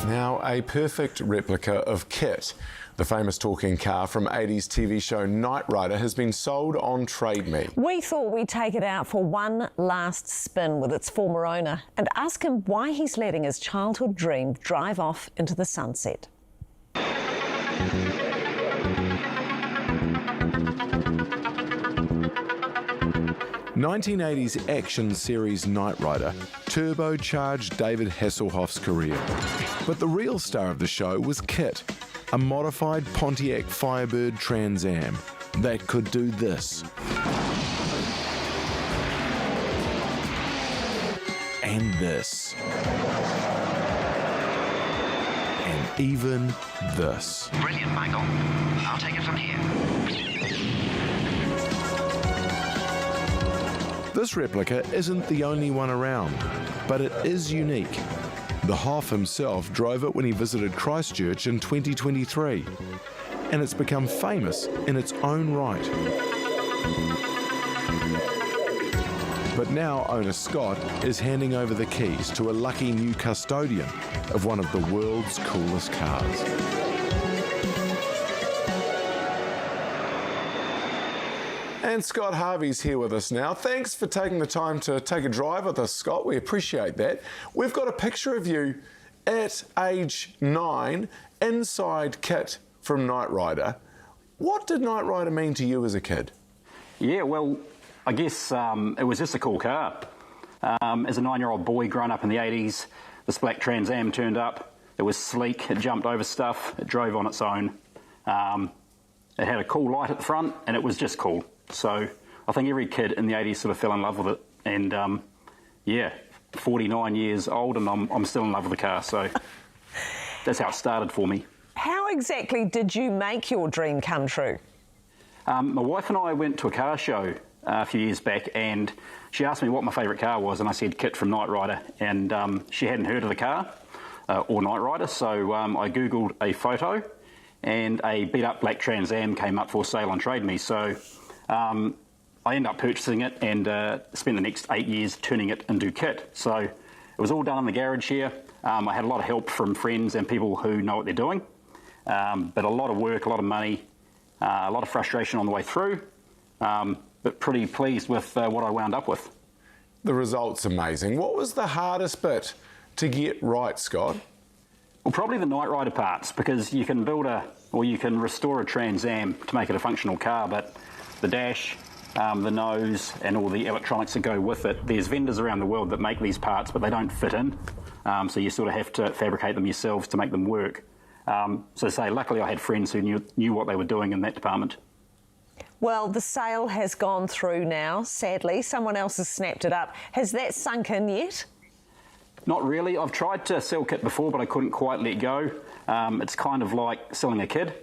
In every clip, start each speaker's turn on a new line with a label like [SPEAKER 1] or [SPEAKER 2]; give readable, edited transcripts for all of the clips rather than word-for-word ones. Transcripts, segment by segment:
[SPEAKER 1] Now, a perfect replica of KITT, the famous talking car from 80s TV show Knight Rider, has been sold on Trade Me.
[SPEAKER 2] We thought we'd take it out for one last spin with its former owner and ask him why he's letting his childhood dream drive off into the sunset.
[SPEAKER 1] 1980s action series Knight Rider turbocharged David Hasselhoff's career. But the real star of the show was KITT, a modified Pontiac Firebird Trans Am that could do this. And this. And even this.
[SPEAKER 3] Brilliant, Michael. I'll take it from here.
[SPEAKER 1] This replica isn't the only one around, but it is unique. The Hoff himself drove it when he visited Christchurch in 2023, and it's become famous in its own right. But now owner Scott is handing over the keys to a lucky new custodian of one of the world's coolest cars. And Scott Harvey's here with us now. Thanks for taking the time to take a drive with us, Scott. We appreciate that. We've got a picture of you at age 9 inside KITT from Knight Rider. What did Knight Rider mean to you as a kid?
[SPEAKER 4] Yeah, well, I guess it was just a cool car. As a 9-year-old boy growing up in the 80s, this black Trans Am turned up. It was sleek, it jumped over stuff, it drove on its own. It had a cool light at the front, and it was just cool. So I think every kid in the 80s sort of fell in love with it. And yeah, 49 years old and I'm still in love with the car. So that's how it started for me.
[SPEAKER 2] How exactly did you make your dream come true?
[SPEAKER 4] My wife and I went to a car show a few years back, and she asked me what my favourite car was, and I said KITT from Knight Rider. And she hadn't heard of the car or Knight Rider, so I Googled a photo, and a beat-up black Trans Am came up for sale on Trade Me. So I ended up purchasing it and spent the next 8 years turning it into KITT. So it was all done in the garage here. I had a lot of help from friends and people who know what they're doing, but a lot of work, a lot of money, a lot of frustration on the way through, but pretty pleased with what I wound up with.
[SPEAKER 1] The result's amazing. What was the hardest bit to get right, Scott?
[SPEAKER 4] Well, probably the Knight Rider parts, because you can you can restore a Trans Am to make it a functional car, but the dash, the nose, and all the electronics that go with it, there's vendors around the world that make these parts, but they don't fit in. So you sort of have to fabricate them yourselves to make them work. So say, luckily I had friends who knew what they were doing in that department.
[SPEAKER 2] Well, the sale has gone through now, sadly. Someone else has snapped it up. Has that sunk in yet?
[SPEAKER 4] Not really. I've tried to sell KITT before, but I couldn't quite let go. It's kind of like selling a kid.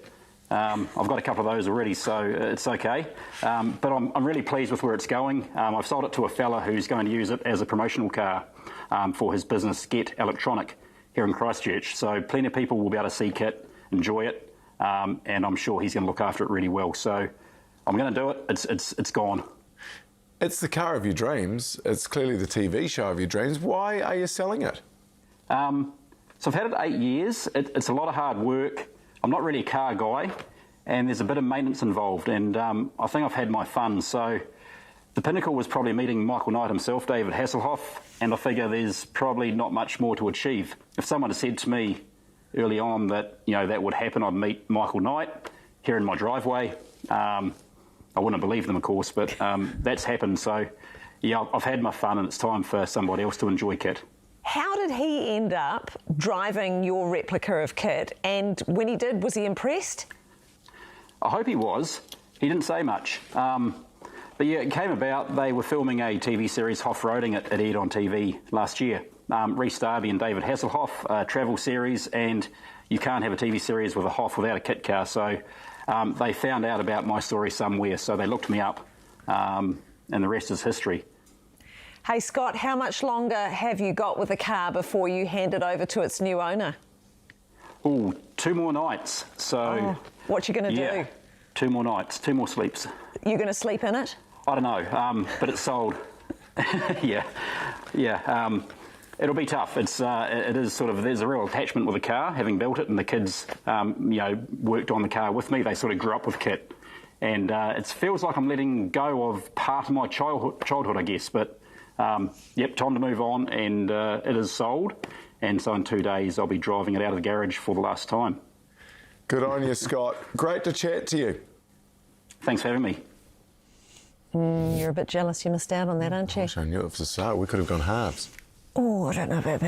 [SPEAKER 4] I've got a couple of those already, so it's okay. But I'm really pleased with where it's going. I've sold it to a fella who's going to use it as a promotional car for his business, KITT Electronic, here in Christchurch. So plenty of people will be able to see KITT, enjoy it, and I'm sure he's going to look after it really well. So I'm going to do it. It's gone.
[SPEAKER 1] It's the car of your dreams. It's clearly the TV show of your dreams. Why are you selling it?
[SPEAKER 4] So I've had it 8 years. It's a lot of hard work. I'm not really a car guy, and there's a bit of maintenance involved, and I think I've had my fun. So the pinnacle was probably meeting Michael Knight himself, David Hasselhoff, and I figure there's probably not much more to achieve. If someone had said to me early on that, that would happen, I'd meet Michael Knight here in my driveway, I wouldn't believe them, of course, but that's happened. So, yeah, I've had my fun, and it's time for somebody else to enjoy KITT.
[SPEAKER 2] How did he end up driving your replica of KITT? And when he did, was he impressed?
[SPEAKER 4] I hope he was. He didn't say much. But yeah, it came about. They were filming a TV series, Off-Roading. It aired on TV last year. Rhys Darby and David Hasselhoff, a travel series, and you can't have a TV series with a Hoff without a KITT car. So they found out about my story somewhere, so they looked me up, and the rest is history.
[SPEAKER 2] Hey, Scott, how much longer have you got with the car before you hand it over to its new owner?
[SPEAKER 4] Oh, 2 more nights. So,
[SPEAKER 2] what you going to do?
[SPEAKER 4] 2 more nights, 2 more sleeps.
[SPEAKER 2] You going to sleep in it?
[SPEAKER 4] I don't know, but it's sold. Yeah. It'll be tough. It is sort of, there's a real attachment with the car, having built it, and the kids, worked on the car with me. They sort of grew up with KITT, and it feels like I'm letting go of part of my childhood, I guess. But yep, time to move on, and it is sold. And so in 2 days, I'll be driving it out of the garage for the last time.
[SPEAKER 1] Good on you, Scott. Great to chat to you.
[SPEAKER 4] Thanks for having me.
[SPEAKER 2] You're a bit jealous you missed out on that, aren't you?
[SPEAKER 1] I wish I knew it was a sale. We could have gone halves.
[SPEAKER 2] Oh, I don't know about that.